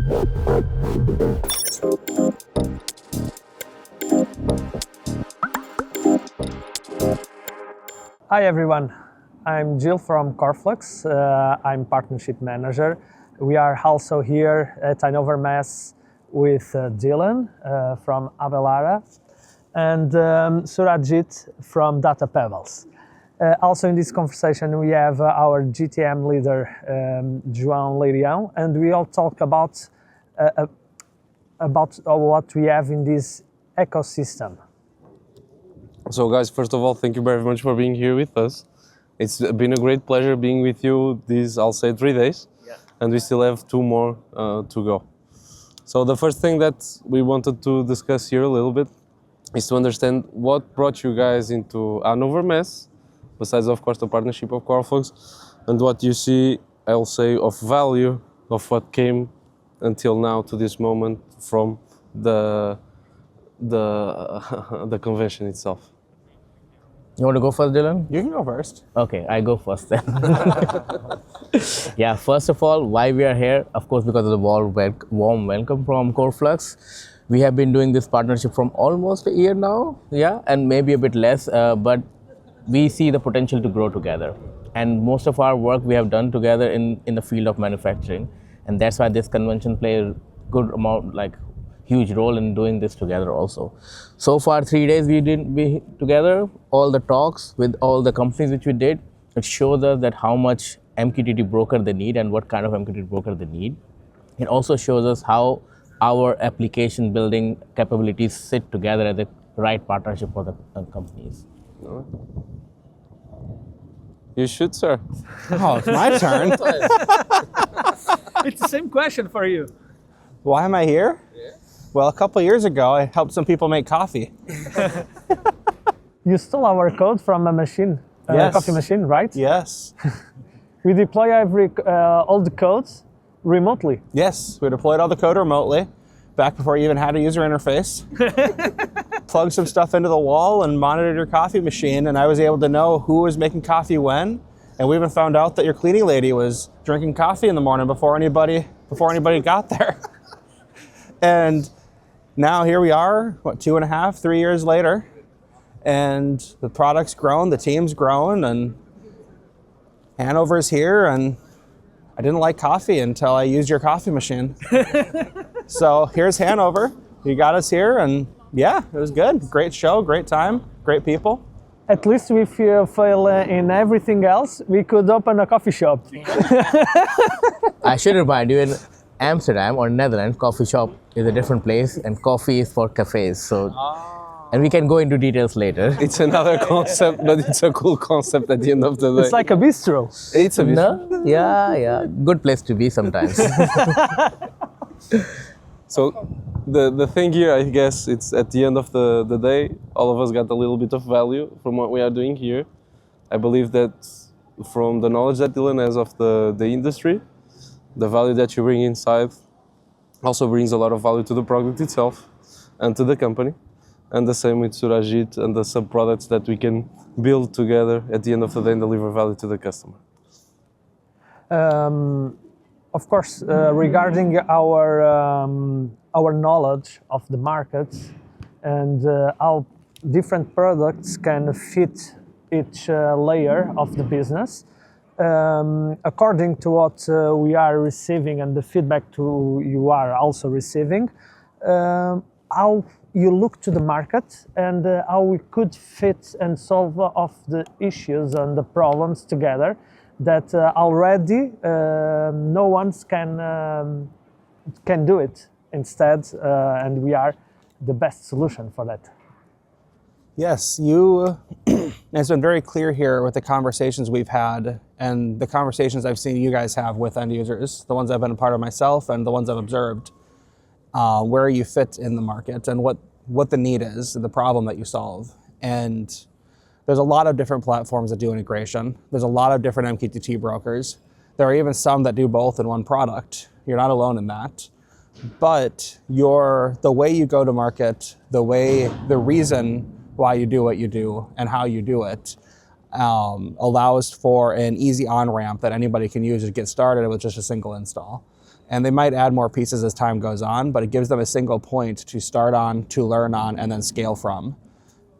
Hi everyone, I'm Jill from Coreflux. I'm Partnership Manager. We are also here at Hannover Messe with Dylan from Abelara and Surajeet from DataPebbles. Also in this conversation we have our GTM leader João Leirião, and we all talk about what we have in this ecosystem. So guys, first of all, thank you very much for being here with us. It's been a great pleasure being with you these, I'll say, 3 days. Yeah. And we still have 2 more to go. So the first thing that we wanted to discuss here a little bit is to understand what brought you guys into Hannover Messe, besides of course the partnership of Coreflux, and what you see, I'll say, of value of what came until now to this moment from the convention itself. You want to go first, Dylan? You can go first. Okay, I go first then. Yeah, first of all, why we are here? Of course, because of the warm welcome from Coreflux. We have been doing this partnership from almost a year now, yeah, and maybe a bit less, but we see the potential to grow together. And most of our work we have done together in the field of manufacturing, and that's why this convention plays a good amount, huge role in doing this together also. So far 3 days we did be together, all the talks with all the companies which we did, it shows us that how much MQTT broker they need and what kind of MQTT broker they need. It also shows us how our application building capabilities sit together as the right partnership for the companies. You should, sir. Oh, it's my turn. It's the same question for you. Why am I here? Yeah. Well, a couple years ago, I helped some people make coffee. You stole our code from a machine, Yes. coffee machine, right? Yes. We deploy all the codes remotely. Yes, we deployed all the code remotely, back before you even had a user interface. Plugged some stuff into the wall and monitored your coffee machine, and I was able to know who was making coffee when, and we even found out that your cleaning lady was drinking coffee in the morning before anybody got there. And now here we are, 2.5, 3 years later, and the product's grown, the team's grown, and Hanover's here, and I didn't like coffee until I used your coffee machine. So here's Hanover. You got us here, and yeah, it was good. Great show, great time, great people. At least if you fail in everything else, we could open a coffee shop. I should remind you, in Amsterdam or Netherlands, coffee shop is a different place and coffee is for cafes. So, and we can go into details later. It's another concept, but it's a cool concept at the end of the day. It's like a bistro. It's a bistro. No? Yeah. Good place to be sometimes. So the thing here, I guess, it's at the end of the day, all of us got a little bit of value from what we are doing here. I believe that from the knowledge that Dylan has of the industry, the value that you bring inside also brings a lot of value to the product itself and to the company. And the same with Surajeet and the sub-products that we can build together at the end of the day and deliver value to the customer. Of course, regarding our knowledge of the market and how different products can fit each layer of the business, according to what we are receiving and the feedback you are also receiving, how you look to the market and how we could fit and solve of the issues and the problems together that already no one can do it instead, and we are the best solution for that. Yes, it's been very clear here with the conversations we've had and the conversations I've seen you guys have with end users, the ones I've been a part of myself and the ones I've observed, where you fit in the market and what the need is, the problem that you solve. And there's a lot of different platforms that do integration. There's a lot of different MQTT brokers. There are even some that do both in one product. You're not alone in that. But the way you go to market, the reason why you do what you do and how you do it allows for an easy on-ramp that anybody can use to get started with just a single install. And they might add more pieces as time goes on, but it gives them a single point to start on, to learn on, and then scale from.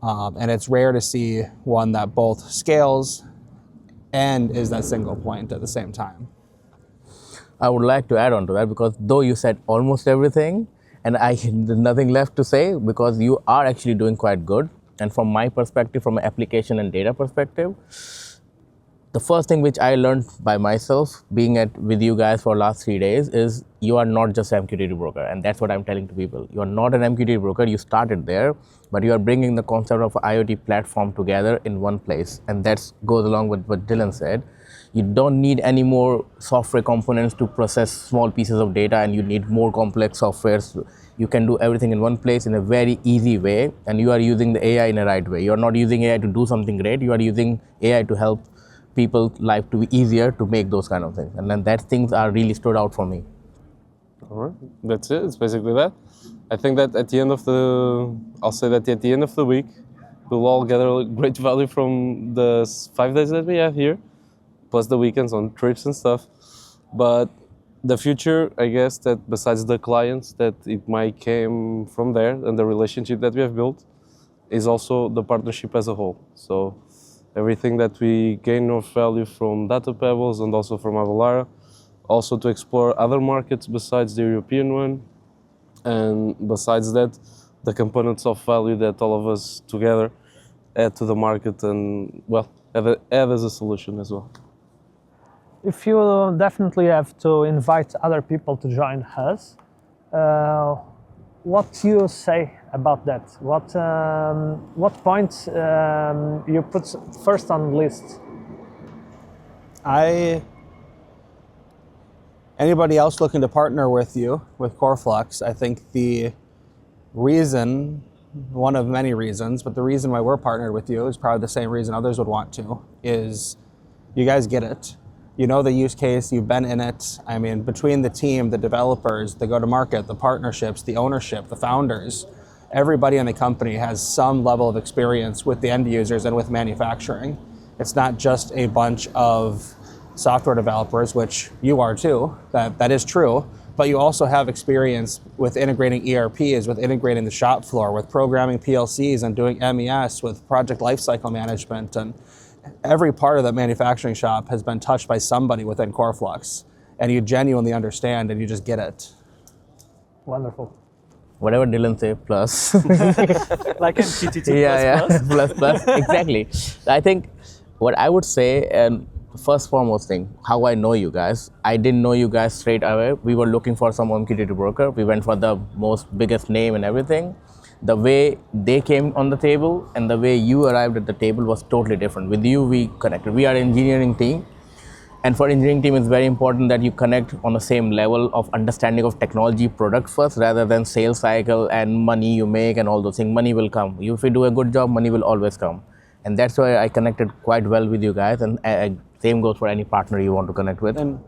And it's rare to see one that both scales and is that single point at the same time. I would like to add on to that, because though you said almost everything, and there's nothing left to say, because you are actually doing quite good. And from my perspective, from an application and data perspective, the first thing which I learned by myself, being with you guys for last 3 days, is you are not just an MQTT broker. And that's what I'm telling to people. You are not an MQTT broker. You started there, but you are bringing the concept of an IoT platform together in one place. And that goes along with what Dylan said. You don't need any more software components to process small pieces of data, and you need more complex softwares. You can do everything in one place in a very easy way, and you are using the AI in a right way. You are not using AI to do something great. You are using AI to help people's life to be easier to make those kind of things. And then that things are really stood out for me. All right, that's it. It's basically that. I think that at the end of the week, we'll all gather great value from the 5 days that we have here, plus the weekends on trips and stuff. But the future, I guess, that besides the clients that it might came from there and the relationship that we have built, is also the partnership as a whole. So everything that we gain of value from DataPebbles and also from Abelara, also to explore other markets besides the European one, and besides that, the components of value that all of us together add to the market and, well, add as a solution as well. If you definitely have to invite other people to join us, what do you say about that? What points you put first on the list? Anybody else looking to partner with you, with Coreflux, I think the reason, one of many reasons, but the reason why we're partnered with you is probably the same reason others would want to, is you guys get it. You know the use case, you've been in it. I mean, between the team, the developers, the go-to-market, the partnerships, the ownership, the founders, everybody in the company has some level of experience with the end users and with manufacturing. It's not just a bunch of software developers, which you are too, that is true, but you also have experience with integrating ERPs, with integrating the shop floor, with programming PLCs and doing MES, with project lifecycle management, and every part of that manufacturing shop has been touched by somebody within Coreflux, and you genuinely understand and you just get it. Wonderful. Whatever Dylan say, plus. Like MQTT plus, exactly. I think what I would say, and first foremost thing, how I know you guys. I didn't know you guys straight away. We were looking for some MQTT broker. We went for the most biggest name and everything. The way they came on the table and the way you arrived at the table was totally different. With you, we connected. We are an engineering team. And for engineering team, it's very important that you connect on the same level of understanding of technology product first, rather than sales cycle and money you make and all those things. Money will come. If you do a good job, money will always come. And that's why I connected quite well with you guys. And same goes for any partner you want to connect with. And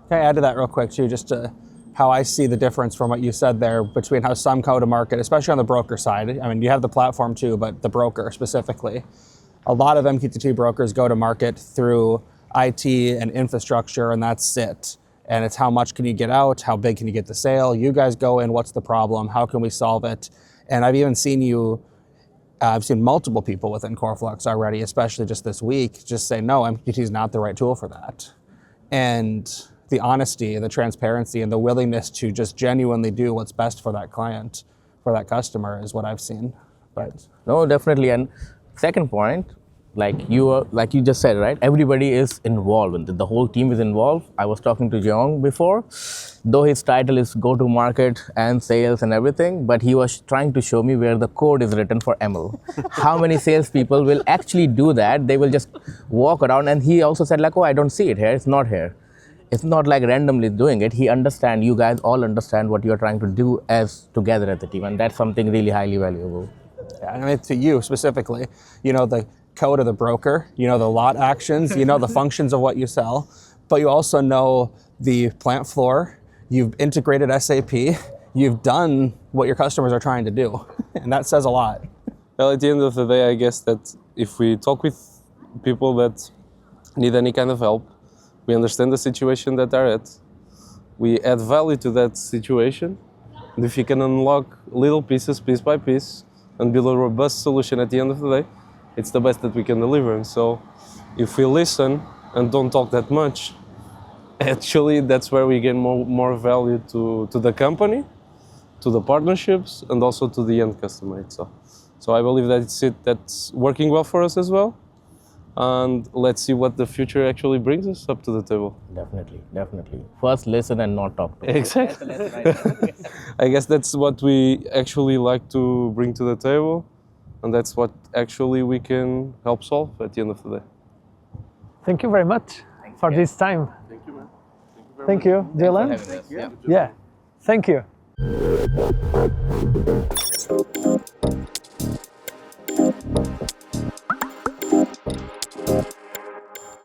can I add to that real quick too, just to how I see the difference from what you said there between how some go to market, especially on the broker side. I mean, you have the platform too, but the broker specifically. A lot of MQTT brokers go to market through IT and infrastructure, and that's it. And it's how much can you get out? How big can you get the sale? You guys go in, what's the problem? How can we solve it? And I've even seen I've seen multiple people within Coreflux already, especially just this week, just say, no, MQTT is not the right tool for that. And the honesty, the transparency, and the willingness to just genuinely do what's best for that client, for that customer, is what I've seen. But no, definitely. And second point, like you just said, right? Everybody is involved. The whole team is involved. I was talking to Jeong before, though his title is go-to-market and sales and everything, but he was trying to show me where the code is written for ML. How many salespeople will actually do that? They will just walk around, and he also said like, oh, I don't see it here. It's not here. It's not like randomly doing it. He understands, you guys all understand what you're trying to do as together as a team, and that's something really highly valuable. Yeah, I mean, to you specifically, you know the code of the broker, you know the lot actions, you know the functions of what you sell, but you also know the plant floor, you've integrated SAP, you've done what your customers are trying to do, and that says a lot. Well, at the end of the day, I guess that if we talk with people that need any kind of help, we understand the situation that they're at, we add value to that situation. And if you can unlock little pieces, piece by piece, and build a robust solution at the end of the day, it's the best that we can deliver. And so if we listen and don't talk that much, actually that's where we gain more value to the company, to the partnerships, and also to the end customer itself. So I believe that's working well for us as well. And let's see what the future actually brings us up to the table. Definitely, definitely. First listen and not talk to. Exactly. I guess that's what we actually like to bring to the table, and that's what actually we can help solve at the end of the day. Thank you very much for this time. Thank you, man. Thank you, Dylan. Yeah. Thank you.